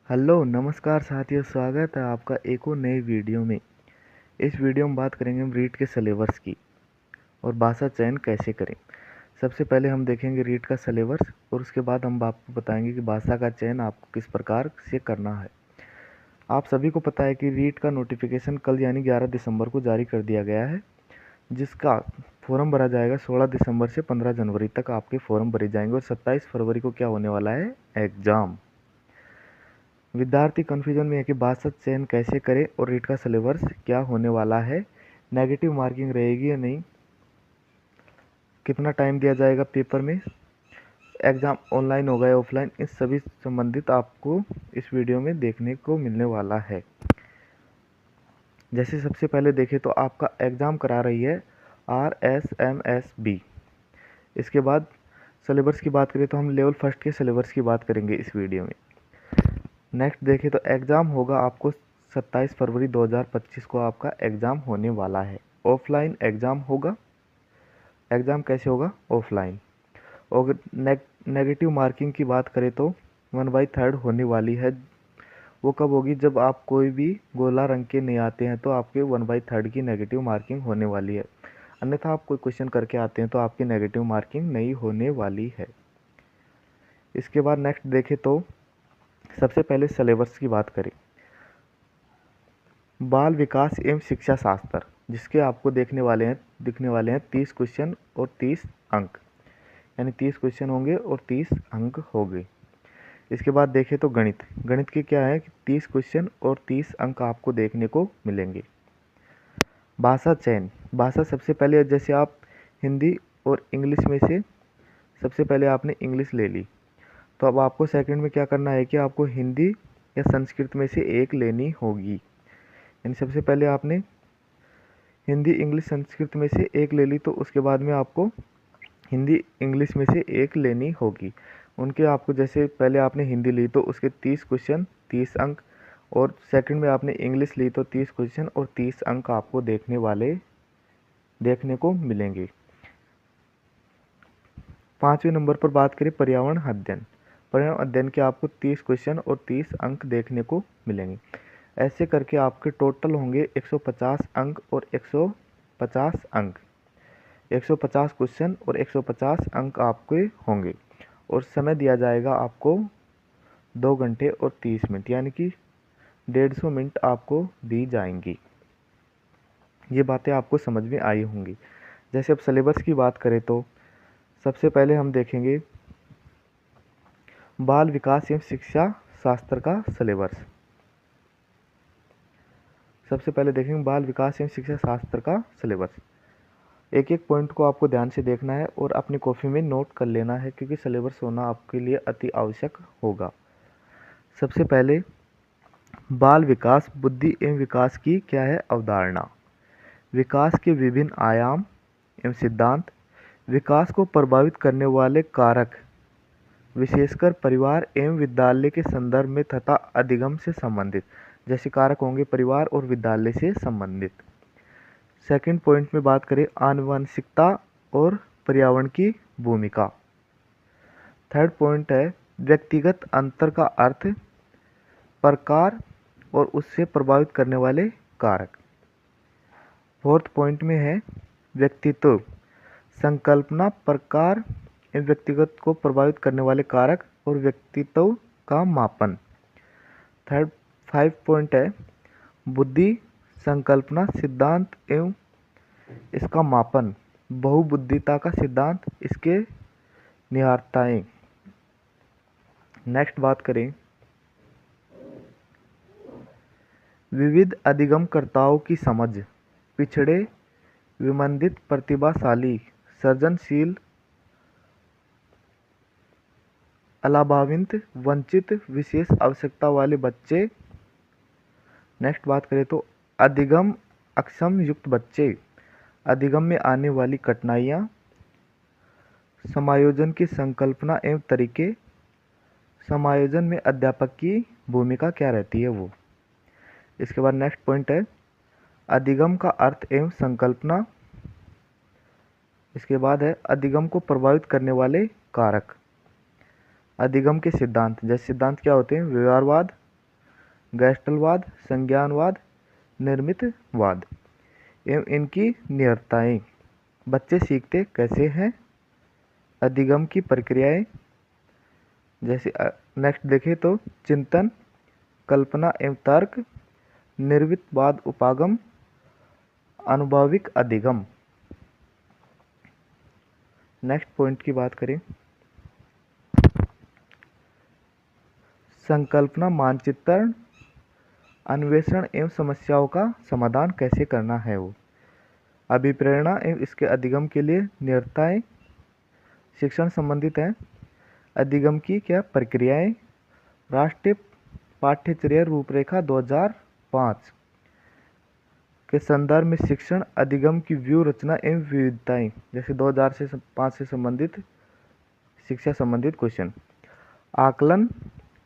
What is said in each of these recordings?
Hello नमस्कार साथियों, स्वागत है आपका एक और नए वीडियो में। इस वीडियो में बात करेंगे हम रीट के सिलेबस की और भाषा चयन कैसे करें। सबसे पहले हम देखेंगे रीट का सिलेबस और उसके बाद हम आपको बताएंगे कि भाषा का चयन आपको किस प्रकार से करना है। आप सभी को पता है कि रीट का नोटिफिकेशन कल यानी 11 दिसंबर को जारी कर दिया गया है, जिसका फॉर्म भरा जाएगा 16 दिसंबर से 15 जनवरी तक आपके फॉर्म भरे जाएंगे और 27 फरवरी को क्या होने वाला है, एग्ज़ाम। विद्यार्थी कन्फ्यूजन में है कि भाषा चयन कैसे करें और रीट का सिलेबस क्या होने वाला है, नेगेटिव मार्किंग रहेगी या नहीं, कितना टाइम दिया जाएगा पेपर में, एग्ज़ाम ऑनलाइन होगा या ऑफलाइन, इस सभी संबंधित आपको इस वीडियो में देखने को मिलने वाला है। जैसे सबसे पहले देखें तो आपका एग्ज़ाम करा रही है RSMSB। इसके बाद सिलेबस की बात करें तो हम लेवल फर्स्ट के सिलेबस की बात करेंगे इस वीडियो में। नेक्स्ट देखें तो एग्ज़ाम होगा आपको 27 फरवरी 2025 को आपका एग्ज़ाम होने वाला है। ऑफलाइन एग्ज़ाम होगा। एग्ज़ाम कैसे होगा? ऑफलाइन। और नेगेटिव मार्किंग की बात करें तो 1/3 होने वाली है। वो कब होगी? जब आप कोई भी गोला रंग के नहीं आते हैं तो आपके 1/3 की नेगेटिव मार्किंग होने वाली है। अन्यथा आप कोई क्वेश्चन करके आते हैं तो आपकी नेगेटिव मार्किंग नहीं होने वाली है। इसके बाद नेक्स्ट देखें तो सबसे पहले सिलेबस की बात करें। बाल विकास एवं शिक्षा शास्त्र, जिसके आपको दिखने वाले हैं 30 क्वेश्चन और 30 अंक, यानी 30 क्वेश्चन होंगे और 30 अंक होंगे। इसके बाद देखें तो गणित के क्या है कि 30 क्वेश्चन और 30 अंक आपको देखने को मिलेंगे। भाषा चयन, भाषा सबसे पहले जैसे आप हिंदी और इंग्लिश में से सबसे पहले आपने इंग्लिश ले ली, तो अब आपको सेकंड में क्या करना है कि आपको हिंदी या संस्कृत में से एक लेनी होगी। यानी सबसे पहले आपने हिंदी इंग्लिश संस्कृत में से एक ले ली, तो उसके बाद में आपको हिंदी इंग्लिश में से एक लेनी होगी। उनके आपको जैसे पहले आपने हिंदी ली तो उसके 30 क्वेश्चन 30 अंक, और सेकंड में आपने इंग्लिश ली तो 30 क्वेश्चन और 30 अंक आपको देखने को मिलेंगे। 5वें नंबर पर बात करें पर्यावरण अध्ययन। पर्यावरण अध्ययन के आपको 30 क्वेश्चन और 30 अंक देखने को मिलेंगे। ऐसे करके आपके टोटल होंगे 150 अंक और 150 अंक, 150 क्वेश्चन और 150 अंक आपके होंगे। और समय दिया जाएगा आपको 2 घंटे और 30 मिनट, यानी कि 150 मिनट आपको दी जाएंगी। ये बातें आपको समझ में आई होंगी। जैसे अब सिलेबस की बात करें तो सबसे पहले हम देखेंगे बाल विकास एवं शिक्षा शास्त्र का सिलेबस। सबसे पहले देखेंगे बाल विकास एवं शिक्षा शास्त्र का सिलेबस। एक एक पॉइंट को आपको ध्यान से देखना है और अपनी कॉपी में नोट कर लेना है, क्योंकि सिलेबस होना आपके लिए अति आवश्यक होगा। सबसे पहले बाल विकास, बुद्धि एवं विकास की क्या है अवधारणा, विकास के विभिन्न आयाम एवं सिद्धांत, विकास को प्रभावित करने वाले कारक, विशेषकर परिवार एवं विद्यालय के संदर्भ में तथा अधिगम से संबंधित। जैसे कारक होंगे परिवार और विद्यालय से संबंधित। सेकंड पॉइंट में बात करें आनुवंशिकता और पर्यावरण की भूमिका। थर्ड पॉइंट है व्यक्तिगत अंतर का अर्थ, प्रकार और उससे प्रभावित करने वाले कारक। फोर्थ पॉइंट में है व्यक्तित्व, संकल्पना, प्रकार एवं व्यक्तिगत को प्रभावित करने वाले कारक और व्यक्तित्व का मापन। थर्ड 5 पॉइंट है बुद्धि, संकल्पना, सिद्धांत एवं इसका मापन, बहुबुद्धिता का सिद्धांत, इसके निहितार्थ। नेक्स्ट बात करें विविध अधिगमकर्ताओं की समझ, पिछड़े, विमंदित, प्रतिभाशाली, सृजनशील, अलाभावित, वंचित, विशेष आवश्यकता वाले बच्चे। नेक्स्ट बात करें तो अधिगम अक्षम युक्त बच्चे, अधिगम में आने वाली कठिनाइयाँ, समायोजन की संकल्पना एवं तरीके, समायोजन में अध्यापक की भूमिका क्या रहती है वो। इसके बाद नेक्स्ट पॉइंट है अधिगम का अर्थ एवं संकल्पना। इसके बाद है अधिगम को प्रभावित करने वाले कारक, अधिगम के सिद्धांत। जैसे सिद्धांत क्या होते हैं? व्यवहारवाद, गैस्टलवाद, संज्ञानवाद, निर्मितवाद एवं इनकी नियताएं। बच्चे सीखते कैसे हैं? अधिगम की प्रक्रियाएं, जैसे नेक्स्ट देखें तो चिंतन, कल्पना एवं तर्क, निर्मितवाद, उपागम, अनुभविक अधिगम। नेक्स्ट पॉइंट की बात करें, संकल्पना, मानचित्रण, अन्वेषण एवं समस्याओं का समाधान कैसे करना है वो। अभिप्रेरणा एवं इसके अधिगम के लिए नियताएं शिक्षण संबंधित हैं। अधिगम की क्या प्रक्रियाएं, राष्ट्रीय पाठ्यचर्या रूपरेखा 2005 के संदर्भ में शिक्षण अधिगम की व्यू रचना एवं विविधताएं, जैसे 2005 से संबंधित शिक्षा संबंधित क्वेश्चन। आकलन,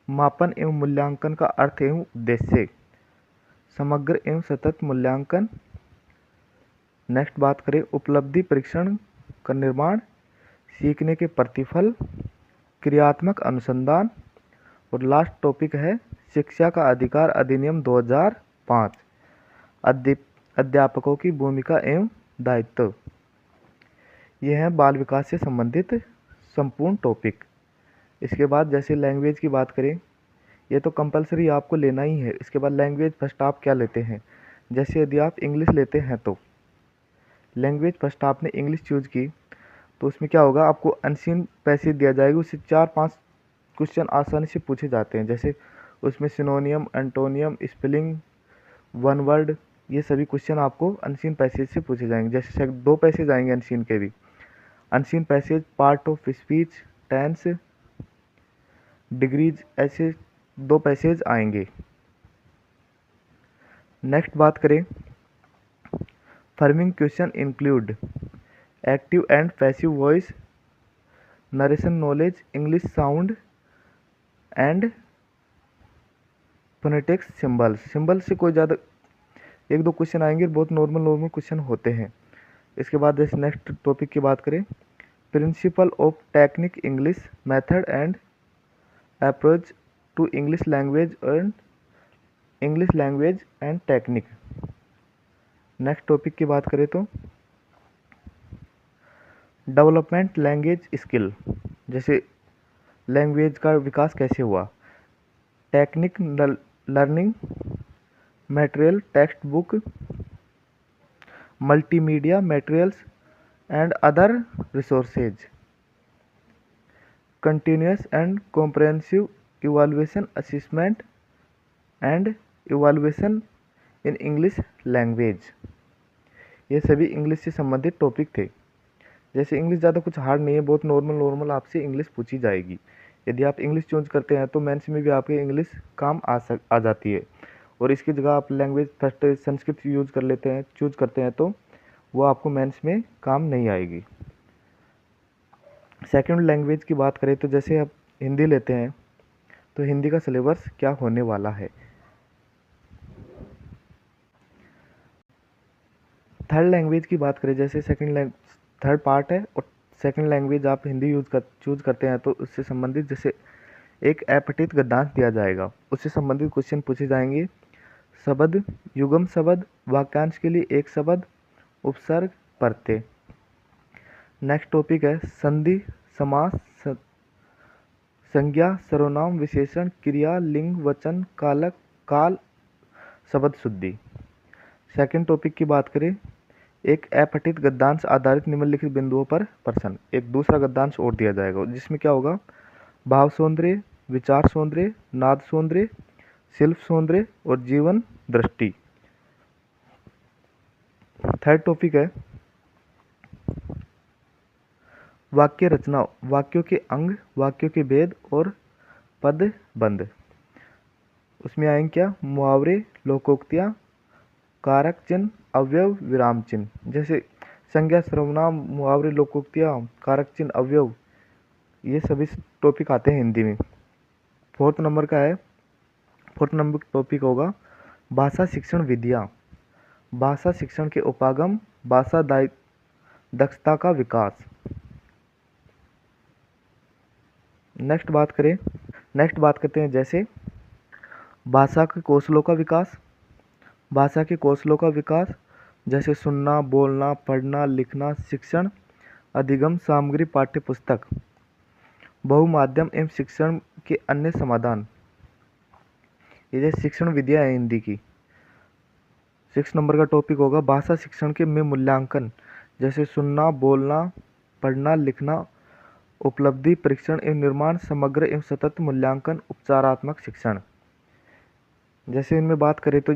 मापन एवं मूल्यांकन का अर्थ एवं उद्देश्य, समग्र एवं सतत मूल्यांकन। नेक्स्ट बात करें, उपलब्धि परीक्षण का निर्माण, सीखने के प्रतिफल, क्रियात्मक अनुसंधान। और लास्ट टॉपिक है शिक्षा का अधिकार अधिनियम 2005, अध्यापकों की भूमिका एवं दायित्व। यह है बाल विकास से संबंधित संपूर्ण टॉपिक। इसके बाद जैसे लैंग्वेज की बात करें, ये तो कंपलसरी आपको लेना ही है। इसके बाद लैंग्वेज फर्स्ट आप क्या लेते हैं, जैसे यदि आप इंग्लिश लेते हैं तो लैंग्वेज फर्स्ट आपने इंग्लिश चूज की तो उसमें क्या होगा, आपको अनसीन पैसेज दिया जाएगा, उससे 4-5 क्वेश्चन आसानी से पूछे जाते हैं। जैसे उसमें सिनोनियम, एंटोनियम, स्पेलिंग, वन वर्ड, ये सभी क्वेश्चन आपको अनसीन पैसेज से पूछे जाएंगे। जैसे 2 पैसेज आएंगे अनसीन के भी, unseen passage, part of speech, tense, degrees, ऐसे 2 पैसेज आएंगे। नेक्स्ट बात करें, framing question include active and passive voice, narration knowledge, English sound and phonetics, symbol से कोई ज़्यादा 1-2 क्वेश्चन आएंगे, बहुत नॉर्मल क्वेश्चन होते हैं। इसके बाद जैसे नेक्स्ट टॉपिक की बात करें, principle of technique English, method and approach to English language and technique. Next topic की बात करें तो डेवलपमेंट लैंग्वेज स्किल, जैसे लैंग्वेज का विकास कैसे हुआ, technique learning material, text book, multimedia materials and other resources, continuous and comprehensive evaluation, assessment and evaluation in English language. ये सभी इंग्लिश से संबंधित टॉपिक थे। जैसे इंग्लिश ज़्यादा कुछ हार्ड नहीं है, बहुत नॉर्मल आपसे इंग्लिश पूछी जाएगी। यदि आप इंग्लिश चूज करते हैं तो मेंस में भी आपके इंग्लिश काम आ जाती है। और इसकी जगह आप लैंग्वेज फर्स्ट संस्कृत चूज करते हैं तो वो आपको मेंस में काम नहीं आएगी। सेकंड लैंग्वेज की बात करें तो जैसे आप हिंदी लेते हैं तो हिंदी का सिलेबस क्या होने वाला है। थर्ड लैंग्वेज की बात करें, जैसे थर्ड पार्ट है और सेकंड लैंग्वेज आप हिंदी चूज करते हैं तो उससे संबंधित जैसे एक अपठित गद्यांश दिया जाएगा, उससे संबंधित क्वेश्चन पूछे जाएंगे। शब्द, युग्म शब्द, वाक्यांश के लिए एक शब्द, उपसर्ग, प्रत्यय। नेक्स्ट टॉपिक है संधि, समास, संज्ञा, सर्वनाम, विशेषण, क्रिया, लिंग, वचन, कारक, काल, शब्द शुद्धि। सेकंड टॉपिक की बात करें, एक अपठित गद्यांश आधारित निम्नलिखित बिंदुओं पर प्रश्न, एक दूसरा गद्यांश और दिया जाएगा जिसमें क्या होगा, भाव सौंदर्य, विचार सौंदर्य, नाद सौंदर्य, शिल्प सौंदर्य और जीवन दृष्टि। थर्ड टॉपिक है वाक्य रचना, वाक्यों के अंग, वाक्यों के भेद और पद बंध। उसमें आएंगे क्या, मुहावरे, लोकोक्तियाँ, कारक चिन्ह, अवयव, विराम चिन्ह। जैसे संज्ञा, सर्वनाम, मुहावरे, लोकोक्तियाँ, कारक चिन्ह, अवयव, ये सभी टॉपिक आते हैं हिंदी में। फोर्थ नंबर टॉपिक होगा भाषा शिक्षण विधियाँ, भाषा शिक्षण के उपागम, भाषा दक्षता का विकास। नेक्स्ट बात करते हैं जैसे भाषा के कौशलों का विकास, भाषा के कौशलों का विकास जैसे सुनना, बोलना, पढ़ना, लिखना, शिक्षण, अधिगम सामग्री, पाठ्य पुस्तक, बहुमाध्यम एवं शिक्षण के अन्य समाधान। ये जैसे शिक्षण विधियाँ है हिंदी की। 6 नंबर का टॉपिक होगा भाषा शिक्षण के में मूल्यांकन जैसे सुनना, बोलना, पढ़ना, लिखना, उपलब्धि परीक्षण एवं निर्माण, समग्र एवं सतत मूल्यांकन, उपचारात्मक शिक्षण। जैसे इनमें बात करें तो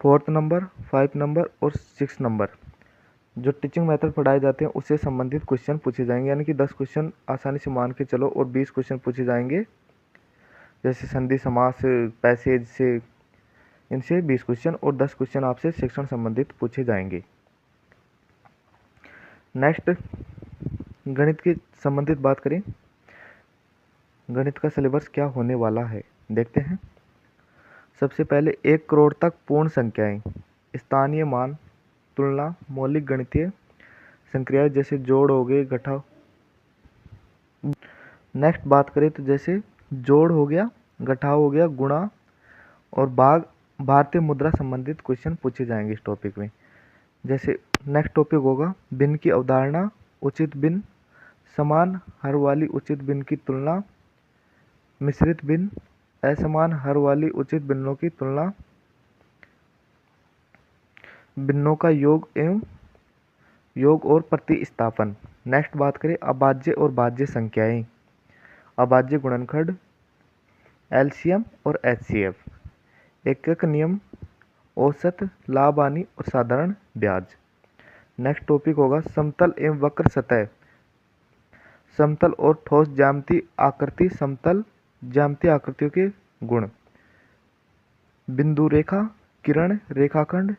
4 नंबर, 5 नंबर और 6 नंबर जो टीचिंग मेथड पढ़ाए जाते हैं उससे संबंधित क्वेश्चन पूछे जाएंगे, यानी कि 10 क्वेश्चन आसानी से मान के चलो और 20 क्वेश्चन पूछे जाएंगे। जैसे संधि, समास, पैसेज से, इनसे 20 क्वेश्चन और 10 क्वेश्चन आपसे शिक्षण संबंधित पूछे जाएंगे। नेक्स्ट गणित के संबंधित बात करें, गणित का सिलेबस क्या होने वाला है देखते हैं। सबसे पहले 1 करोड़ तक पूर्ण संख्याएं, स्थानीय मान, तुलना, मौलिक गणितीय संक्रियाएं जैसे जोड़ हो गए, घटाव। नेक्स्ट बात करें तो जैसे जोड़ हो गया, घटाव हो गया, गुणा और भाग, भारतीय मुद्रा संबंधित क्वेश्चन पूछे जाएंगे इस टॉपिक में। जैसे नेक्स्ट टॉपिक होगा भिन्न की अवधारणा, उचित भिन्न, समान हर वाली उचित भिन्न की तुलना, मिश्रित भिन्न, असमान हर वाली उचित भिन्नों की तुलना, भिन्नों का योग और प्रतिस्थापन। नेक्स्ट बात करें अभाज्य और भाज्य संख्याएं, अभाज्य गुणनखंड, एलसीएम और एचसीएफ, एकक नियम, औसत, लाभ हानि और साधारण ब्याज। नेक्स्ट टॉपिक होगा समतल एवं वक्र सतह, समतल और ठोस ज्यामितीय आकृति, समतल ज्यामितीय आकृतियों के गुण, बिंदु रेखा, किरण, रेखाखंड,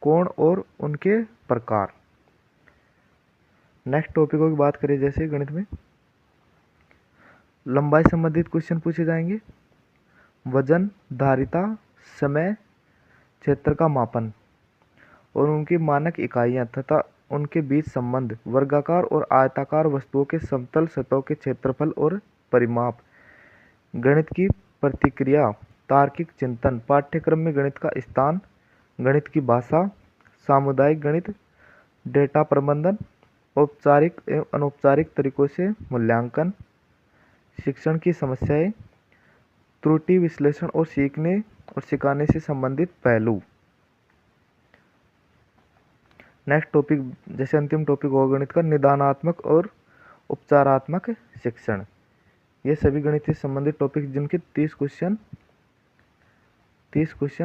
कोण और उनके प्रकार। नेक्स्ट टॉपिकों की बात करें जैसे गणित में लंबाई संबंधित क्वेश्चन पूछे जाएंगे, वजन, धारिता, समय, क्षेत्र का मापन और उनकी मानक इकाइयां तथा उनके बीच संबंध, वर्गाकार और आयताकार वस्तुओं के समतल सतहों के क्षेत्रफल और परिमाप, गणित की प्रतिक्रिया, तार्किक चिंतन, पाठ्यक्रम में गणित का स्थान, गणित की भाषा, सामुदायिक गणित, डेटा प्रबंधन, औपचारिक एवं अनौपचारिक तरीकों से मूल्यांकन, शिक्षण की समस्याएं, त्रुटि विश्लेषण और सीखने और सिखाने से संबंधित पहलू। नेक्स्ट टॉपिक जैसे अंतिम टॉपिक होगा गणित का निदानात्मक और उपचारात्मक शिक्षण। ये सभी गणित से संबंधित टॉपिक जिनके 30 क्वेश्चन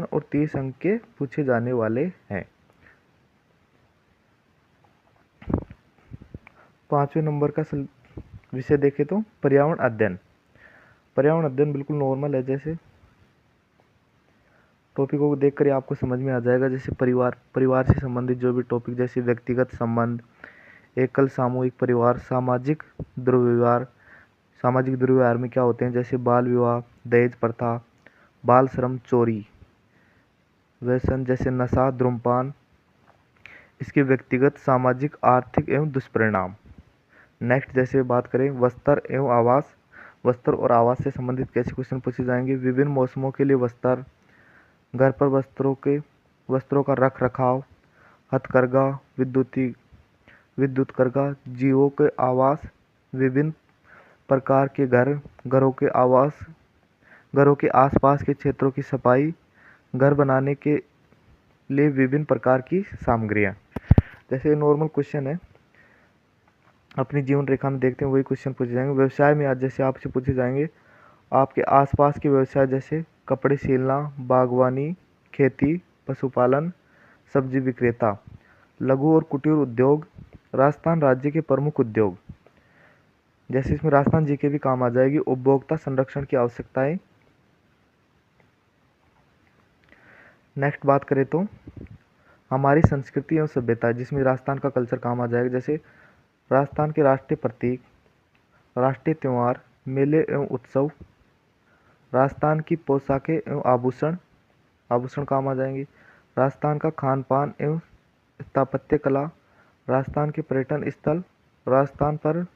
और 30 अंक के पूछे जाने वाले हैं। 5वें नंबर का विषय देखें तो पर्यावरण अध्ययन। पर्यावरण अध्ययन बिल्कुल नॉर्मल है, जैसे टॉपिकों को देखकर आपको समझ में आ जाएगा। जैसे परिवार से संबंधित जो भी टॉपिक जैसे व्यक्तिगत संबंध, एकल सामूहिक परिवार, सामाजिक दुर्व्यवहार, सामाजिक दुर्व्यवहार में क्या होते हैं जैसे बाल विवाह, दहेज प्रथा, बाल श्रम, चोरी, व्यसन जैसे नशा, धूम्रपान, इसके व्यक्तिगत, सामाजिक, आर्थिक एवं दुष्परिणाम। नेक्स्ट जैसे बात करें वस्त्र एवं आवास, वस्त्र और आवास से संबंधित कैसे क्वेश्चन पूछे जाएंगे, विभिन्न मौसमों के लिए वस्त्र, घर पर वस्त्रों का रख रखाव, हथकरघा, विद्युत करघा, जीवों के आवास, विभिन्न प्रकार के घरों के आसपास के क्षेत्रों की सफाई, घर बनाने के लिए विभिन्न प्रकार की सामग्रियां। जैसे नॉर्मल क्वेश्चन है, अपनी जीवन रेखा में देखते हैं वही क्वेश्चन पूछे जाएंगे। व्यवसाय में आज जैसे आपसे पूछे जाएंगे आपके आसपास के व्यवसाय जैसे कपड़े सिलना, बागवानी, खेती, पशुपालन, सब्जी विक्रेता, लघु और कुटीर उद्योग, राजस्थान राज्य के प्रमुख उद्योग, जैसे इसमें राजस्थान जी के भी काम आ जाएगी, उपभोक्ता संरक्षण की आवश्यकताएं। नेक्स्ट बात करें तो हमारी संस्कृति एवं सभ्यता, जिसमें राजस्थान का कल्चर काम आ जाएगा। जैसे राजस्थान के राष्ट्रीय प्रतीक, राष्ट्रीय त्यौहार, मेले एवं उत्सव, राजस्थान की पोशाकें एवं आभूषण काम आ जाएंगे। राजस्थान का खान पान एवं स्थापत्य कला, राजस्थान के पर्यटन स्थल, राजस्थान पर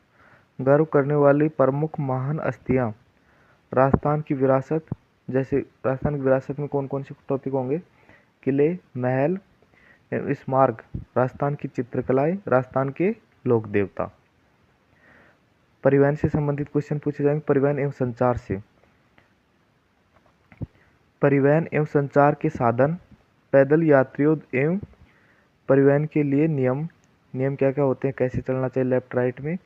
गर्व करने वाली प्रमुख महान हस्तियाँ, राजस्थान की विरासत, जैसे राजस्थान की विरासत में कौन कौन से टॉपिक होंगे? किले, महल, स्मारक, राजस्थान की चित्रकलाएं, राजस्थान के लोक देवता। परिवहन से संबंधित क्वेश्चन पूछे जाएंगे, परिवहन एवं संचार से। परिवहन एवं संचार के साधन, पैदल यात्रियों एवं परिवहन के लिए नियम क्या क्या होते हैं, कैसे चलना चाहिए लेफ्ट राइट में,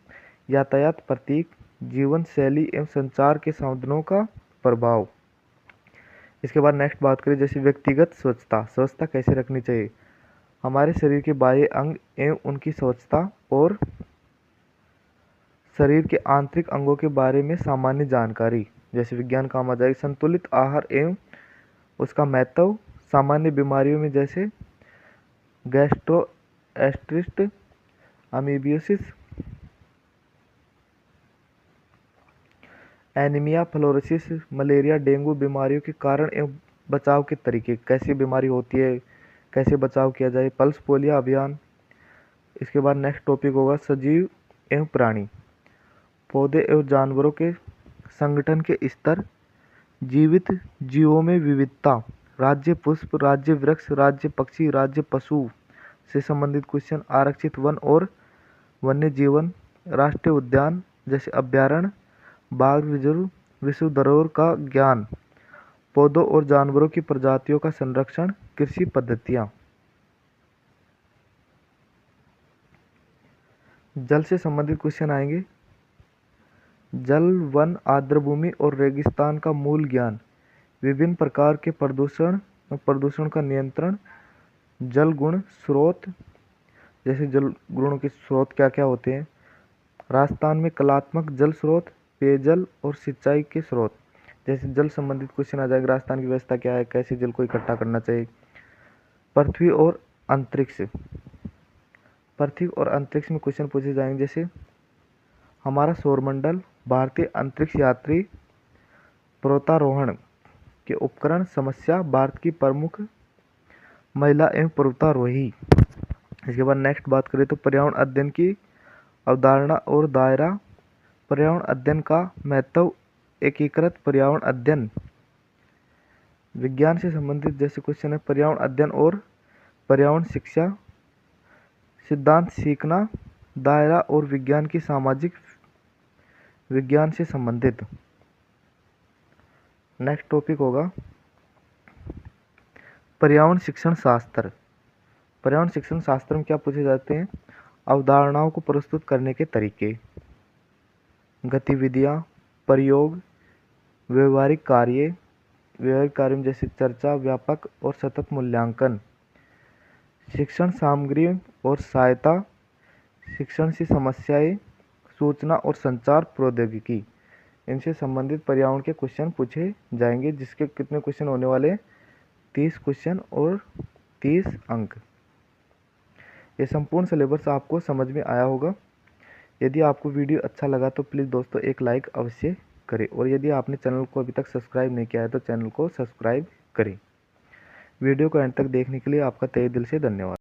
यातायात प्रतीक, जीवन शैली एवं संचार के साधनों का प्रभाव। इसके बाद नेक्स्ट बात करें जैसे व्यक्तिगत स्वच्छता कैसे रखनी चाहिए, हमारे शरीर के बाह्य अंग एवं उनकी स्वच्छता और शरीर के आंतरिक अंगों के बारे में सामान्य जानकारी, जैसे विज्ञान काम आ जाएगी। संतुलित आहार एवं उसका महत्व, सामान्य बीमारियों में जैसे gastroenteritis, amoebiasis, anaemia, fluorosis, malaria, dengue बीमारियों के कारण एवं बचाव के तरीके, कैसी बीमारी होती है, कैसे बचाव किया जाए, पल्स पोलियो अभियान। इसके बाद नेक्स्ट टॉपिक होगा सजीव एवं प्राणी, पौधे एवं जानवरों के संगठन के स्तर, जीवित जीवों में विविधता, राज्य पुष्प, राज्य वृक्ष, राज्य पक्षी, राज्य पशु से संबंधित क्वेश्चन, आरक्षित वन और वन्य जीवन, राष्ट्रीय उद्यान जैसे अभ्यारण्य, बाघ रिजर्व, विश्व धरोहर का ज्ञान, पौधों और जानवरों की प्रजातियों का संरक्षण, कृषि पद्धतियाँ। जल से संबंधित क्वेश्चन आएंगे, जल, वन, आर्द्रभूमि और रेगिस्तान का मूल ज्ञान, विभिन्न प्रकार के प्रदूषण का नियंत्रण, जल गुण स्रोत, जैसे जल गुणों के स्रोत क्या क्या होते हैं, राजस्थान में कलात्मक जल स्रोत, पेयजल और सिंचाई के स्रोत, जैसे जल संबंधित क्वेश्चन आ जाएगा, राजस्थान की व्यवस्था क्या है, कैसे जल को इकट्ठा करना चाहिए। पृथ्वी और अंतरिक्ष में क्वेश्चन पूछे जाएंगे, जैसे हमारा सौरमंडल, भारतीय अंतरिक्ष यात्री, पर्वतारोहण के उपकरण, समस्या, भारत की प्रमुख महिला एवं पर्वतारोही। इसके बाद नेक्स्ट बात करें तो पर्यावरण अध्ययन की अवधारणा और दायरा, पर्यावरण अध्ययन का महत्व, एकीकृत पर्यावरण अध्ययन। विज्ञान से संबंधित जैसे क्वेश्चन है, पर्यावरण अध्ययन और पर्यावरण शिक्षा, सिद्धांत सीखना, दायरा और विज्ञान की सामाजिक विज्ञान से संबंधित। नेक्स्ट टॉपिक होगा पर्यावरण शिक्षण शास्त्र। पर्यावरण शिक्षण शास्त्र में क्या पूछे जाते हैं, अवधारणाओं को प्रस्तुत करने के तरीके, गतिविधियां, प्रयोग, व्यवहारिक कार्य में जैसे चर्चा, व्यापक और सतत मूल्यांकन, शिक्षण सामग्री और सहायता, शिक्षण से समस्याएं, सूचना और संचार प्रौद्योगिकी। इनसे संबंधित पर्यावरण के क्वेश्चन पूछे जाएंगे, जिसके कितने क्वेश्चन होने वाले, 30 क्वेश्चन और 30 अंक। ये संपूर्ण सिलेबस आपको समझ में आया होगा। यदि आपको वीडियो अच्छा लगा तो प्लीज़ दोस्तों एक लाइक अवश्य करें, और यदि आपने चैनल को अभी तक सब्सक्राइब नहीं किया है तो चैनल को सब्सक्राइब करें। वीडियो को अंत तक देखने के लिए आपका तहे दिल से धन्यवाद।